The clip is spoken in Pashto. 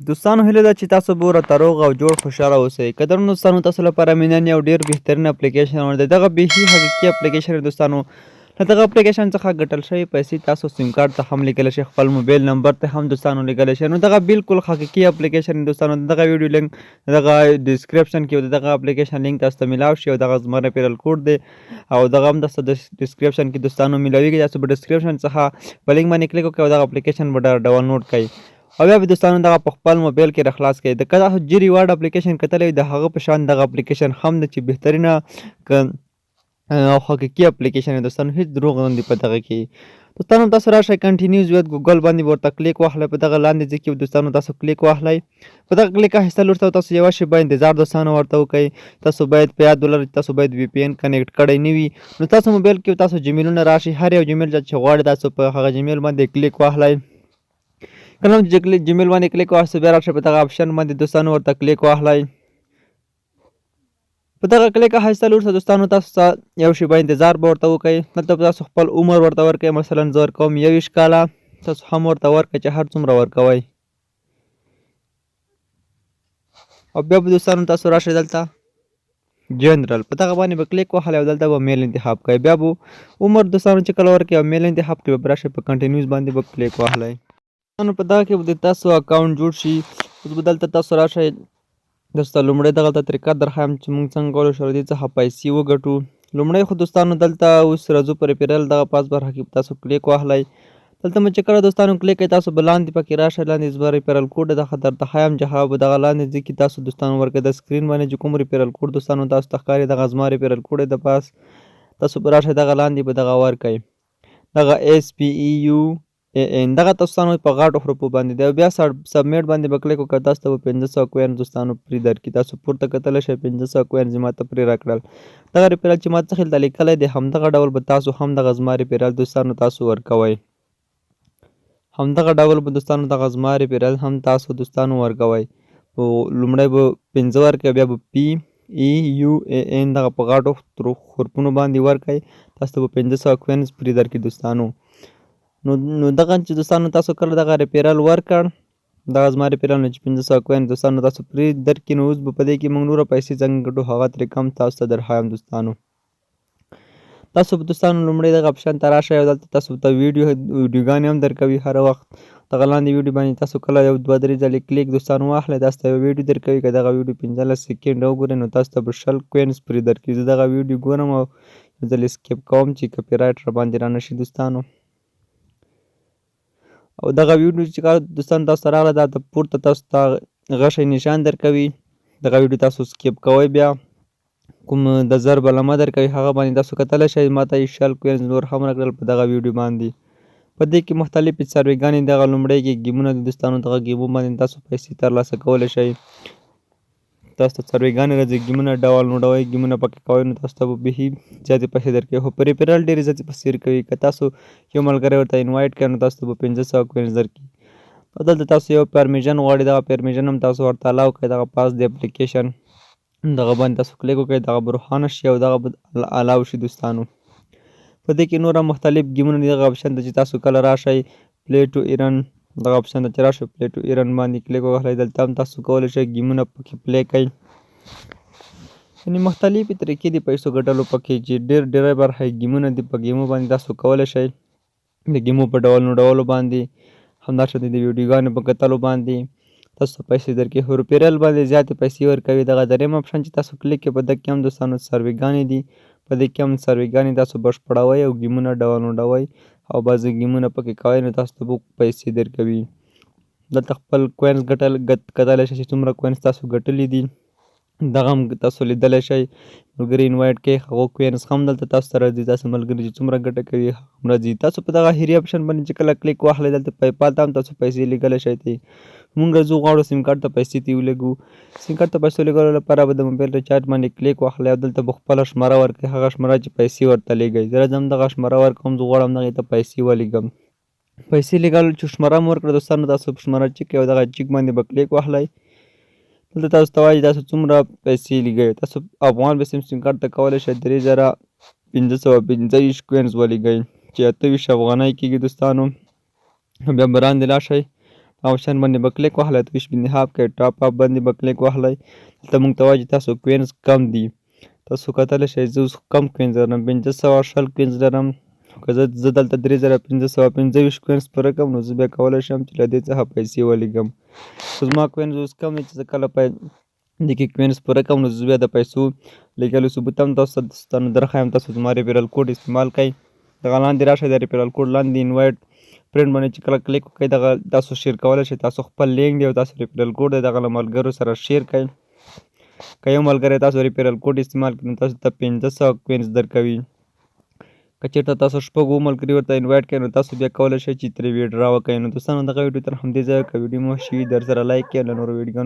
دوستانو هیله ده چې تاسو به ورته روغ او جوړ خوشحاله اوسئ. قدرمنو دوستانو تاسو لپاره مې نن یو ډېر بهترین اپلیکیشن راوړی دی. دغه بیخي حقیقي اپلیکیشن دی دوستانو. له دغه اپلیکیشن څخه ګټل شوي پیسې تاسو سیم کارت ته هم لیږلی شئ، خپل موبایل نمبر ته هم دوستانو لیږلی شئ. نو دغه بالکل حقیقي اپلیکیشن دی دوستانو. دغه ویډیو لینک دغه ډسکرپشن کې د دغه اپلیکیشن لینک تاسو ته میلاو شي او دغه زما ریفرل کوډ دی او دغه هم تاسو د ډسکرپشن کې دوستانو میلاویږي. تاسو به ډسکرپشن څخه په لینک باندې کلیک وکړئ او دغه اپلیکیشن به ډاونلوډ کړئ او بیا به دوستانو دغه په خپل موبایل کې راخلاص کړئ. د که تاسو جي ریوارډ اپلیکیشن کتلی د هغه په شان دغه اپلیکیشن هم ده چې بهترینه او حقیقي اپلیکیشن دی دوستانو. هېڅ دروغ نه دي په دغه کې. دوستانو تاسو راشئ کنټینیوز ویت ګوګل باندې ورته کلیک واخلئ. په دغه لاندې ځای کې دوستانو تاسو کلیک واخلئ. په دغه کلیک اخیستل وروسته تاسو یوه شېبه انتظار دوستانو ورته وکړئ. تاسو باید په یاد ولرئ تاسو باید وي پي ان کنیکټ کړی نه وي. نو تاسو موبایل کې تاسو جیمیلونه راشي، هر یو جیمیل چې غواړئ تاسو په هغه جیمیل باندې کلیک واخلئ. کله چې جیمیل باندې کلیک واخلئ بیا راشئ په دغه اپشن باندې دوستانو ورته کلیک واخلئ. په دغه کلیک اخیستل وروسته دوستانو تاسو ته یو شېبه انتظار به ورته وکړئ. دلته به تاسو خپل عمر ورته ورکړئ. مثلا زه ورکوم 21 کاله. تاسو هم ورته ورکړئ چې هر څومره ورکوئ او بیا به دوستانو تاسو راشئ دلته جنرال په دغه باندې به کلیک واخلئ او دلته به میل انتخاب کړئ. بیا به عمر دوستانو چې کله ورکړئ او میل انتخاب کړئ به راشئ په کنټینیوز باندې به کلیک واخلئ. په دغه کې به تاسو اکاونټ جوړ شي. اوس به دلته تاسو راشئ دوسته لومړی دغلته طریقه درښیم چې موږ څنګه کولی شو له دې څخه پیسې وګټو. لومړی خو دوستانو دلته اوس راځو په ریفرل دغه پاس برخه کې تاسو کلیک واخلئ. دلته مو چې کله دوستانو کلیک کړئ تاسو به لاندې پکې راشئ. لاندې زما ریفرل کوډ دغه درته ښیم چې هغه به دغه لاندې ځای کې تاسو دوستانو ورکړئ. د سکرین باندې چې کوم ریفرل کوډ دوستانو تاسو ته ښکاري دغه زما ریفرل کوډ دی د پاس. تاسو به راشئ دغه لاندې به دغه ورکړئ دغه SPEUAN دغه دوستانو په غاټو حروفو باندې دی. بیا سبمیټ باندې به کلیک وکړئ. تاسو ته به 500 کوین دوستانو فري درکړي. تاسو پورته کتلی شئ 500 کوین زما ته فري راکړل. دغه ریفرل چې ما څخه دلته لیکلی دی همدغه ډول به تاسو هم دغه زما ریفرل دوستانو تاسو ورکوئ. همدغه ډول به دوستانو دغه زما ریفرل هم تاسو دوستانو ورکوئ. لومړی به 5 ورکړئ بیا به PEUAN دغه په غاټو حروفونو باندې ورکړئ. تاسو ته به 500 کوین فري درکړي دوستانو. نو دغه چې دوستانو تاسو کله دغه ریفرل ورکړ دغه زما ریفرل نه چې 500 کوین دوستانو تاسو فري درکړي. نو اوس به په دې کې موږ نوره پیسې څنګه ګټو هغه طریقه هم تاسو ته درښایم دوستانو. تاسو به دوستانو لومړی دغه اپشن ته راشئ او دلته تاسو ته ویډیوګانې هم درکوي هر وخت. دغه لاندې ویډیو باندې تاسو کله یو 2-3 ځلې کلیک دوستانو واخلئ تاسو ته یو ویډیو درکوي. که دغه ویډیو 15 سیکنډ وګورئ نو تاسو ته به 20 کوینز فري درکړي. زه دغه ویډیو ګورم او یو ځل سکیپ کوم چې کپي رایټ راباندې رانشي دوستانو. او دغه ویډیو چې کله دوستانو تاسو ته راغله دا د پورته تاسو ته غشی نشان درکوي. دغه ویډیو تاسو سکیپ کوئ. بیا کوم د ضرب علامه درکوي هغه باندې تاسو کتلی شئ. ما ته 20 کوینز نور هم راکړل په دغه ویډیو باندې. په دې کې مختلفې سرویګانې دغه لومړی کې ګیمونه دي دوستانو. دغه ګیمو باندې تاسو پیسې ترلاسه کولی شئ. تاسو ته سرویګانې راځي ګیمونه ډاونلوډوئ ګیمونه پکې کوئ نو تاسو ته به بیخي زیاتې پیسې درکوي. خو په ریفرل ډېرې زیاتې پیسې ورکوي. که تاسو یو ملګری ورته انوایټ کړئ نو تاسو ته به 500 کوینز درکړي. او دلته تاسو یو پرمیشن غواړئ دغه پرمیشن هم تاسو ورته الاو کړئ. دغه پاس د اپلیکیشن دغه باندې تاسو کلیک وکړئ دغه به روښانه شي او دغه به الاو شي دوستانو. په دې کې نور هم مختلف ګیمونه دي. دغه اپشن ته چې تاسو کله راشئ پلی ټو ایرن دغه اپشن ته چې راشئ پلی ټو ایرن باندې کلیک ووهلئ. دلته هم تاسو کولی شئ ګیمونه پکې پلی کړئ. یعنې مختلفې طریقې دي پیسو ګټلو پکې چې ډېرې برخه ګیمونه دي. په ګیمو باندې تاسو کولی شئ د ګیمو په ډاونلوډولو باندې همداشانتې د ویډیوګانو په کتلو باندې تاسو ته پیسې درکوي. خو ریفرل باندې زیاتې پیسې ورکوي. دغه دریم اپشن چې تاسو کلیک کړئ په دغه کې هم دوستانو سرویګانې دي. په دې کې هم سرویګانې تاسو بشپړوئ او ګیمونه ډاونلوډوئ او بعضې ګیمونه پکې کوئ نو تاسو ته به پیسې درکوي. دلته خپل کوینز کتلی شئ چې څومره کوینز تاسو ګټلي دي. دغه هم تاسو لیدلی شئ. ملګري انوایټ کړئ هغو کوینز هم دلته تاسو ته راځي. تاسو ملګري چې څومره ګټه کوي هغه هم راځي. تاسو په دغه هیري اپشن باندې چې کله کلیک واخلئ دلته پیپال ته هم تاسو پیسې لیږلی شئ. مونږ راځو غواړو سیم کارت ته پیسې ترې ولګو. سیم کارت ته پیسې لیږلو لپاره به د موبایل ریچارج باندې کلیک واخلئ او دلته به خپله شماره ورکړئ هغه شماره چې پیسې ورته لیږئ. زه راځم دغه شماره ورکوم. زه غواړم دغې ته پیسې ولېږم. پیسې لیږل چې شماره مو ورکړه دوستانو تاسو په شماره چیک کړئ او دغه چیک باندې به کلیک واخلئ. دلته تاسو ته وایي تاسو څومره پیسې لیږئ. تاسو افغان به سیم کارت ته کولی شئ 3525 کوینز ولیږئ چې 28 افغانۍ کېږي دوستانو. بیا براندې لاړ شئ آپشن باندې به کلیک وهلی ویش باندې هاف کوي ټاپ اپ باندې به کلیک وهلی دلته موږ ته وایي چې تاسو کوینز کم دي تاسو کتلی شئ زه اوس کم کوینز لرم 1520 کوینز لرم که زه دلته 3525 کوینز پوره کړم نو زه بیا کولی شم چې له دې څخه پیسې ولیږم خو زما کوینز اوس کم دی چې زه کله دې کې کوینز پوره کړم نو زه بیا د پیسو لیږلو ثبوت هم تاسو ته درښایم تاسو زما ریفرل کوډ استعمال کړئ دغه لاندې راشئ د ریفرل کوډ لاندې انوایټ پرنټ باندې چې کله کلیک وکړئ دغه تاسو شیر کولی شئ تاسو خپل لینک دی او تاسو ریفرل کوډ دی دغه له ملګرو سره شیر کړئ که یو ملګری تاسو ریفرل کوډ استعمال کړئ نو تاسو ته 1500 کوینز درکوي که چېرته تاسو شپږو ملګري ورته انوایټ کړئ نو تاسو بیا کولی شئ چې ترې ویډرا وکړئ نو دوستانو دغه ویډیو تر همدې ځایه که ویډیو مو خوښ شي در سره لایک کړئ له نورو ویډیوګانو